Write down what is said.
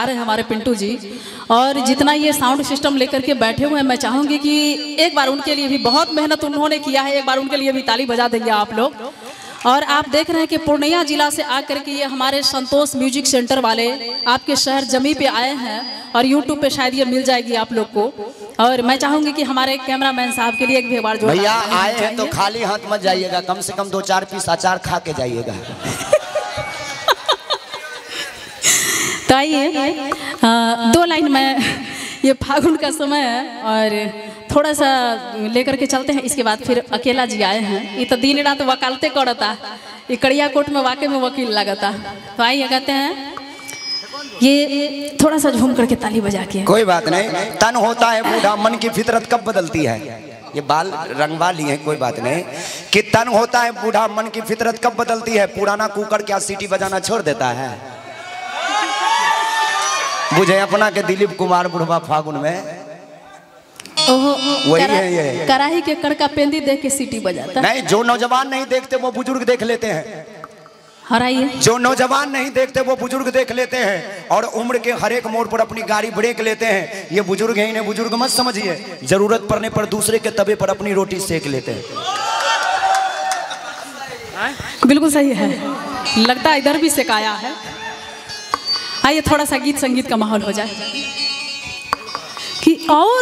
आ रहे हैं हमारे पिंटू जी, और जितना ये साउंड सिस्टम लेकर के बैठे हुए हैं, मैं चाहूँगी कि एक बार उनके लिए भी बहुत मेहनत उन्होंने किया है, एक बार उनके लिए भी ताली बजा देंगे आप लोग। और आप देख रहे हैं कि पूर्णिया जिला से आकर के ये हमारे संतोष म्यूजिक सेंटर वाले आपके शहर जमी पे आए हैं, और यूट्यूब पे शायद ये मिल जाएगी आप लोग को। और मैं चाहूँगी कि हमारे कैमरामैन साहब के लिए एक भी बार जो भैया आए हैं तो खाली हाथ मत जाइएगा, कम से कम 2-4 पीस अचार खा के जाइएगा। तो आइए 2 लाइन में, ये फागुन का समय है और थोड़ा सा लेकर के चलते हैं। इसके बाद फिर अकेला जी आए हैं, ये तो दिन रात वकालते करता, ये कड़िया कोर्ट में वाकई में वकील लगता। तो आइए कहते हैं ये थोड़ा सा झूम करके ताली बजा के। कोई बात नहीं, तन होता है बूढ़ा मन की फितरत कब बदलती है। ये बाल रंगवा लिए हैं, कोई बात नहीं। कि तन होता है बूढ़ा मन की फितरत कब बदलती है, पुराना कुकर क्या सीटी बजाना छोड़ देता है। बुझे अपना के दिलीप कुमार बुढ़वा फागुन में वही है ये। कराही के कड़का पेंदी देख के सीटी बजाता। नहीं, जो नौजवान नहीं देखते वो बुजुर्ग देख लेते हैं। हराइए, जो नौजवान नहीं देखते वो बुजुर्ग देख लेते हैं, और उम्र के हर एक मोड़ पर अपनी गाड़ी ब्रेक लेते हैं। ये बुजुर्ग हैं, इन्हें बुजुर्ग मत समझिए, जरूरत पड़ने पर दूसरे के तवे पर अपनी रोटी सेक लेते हैं। बिल्कुल सही है, लगता है इधर भी सेकाया है। आइए थोड़ा सा गीत संगीत का माहौल हो जाए कि और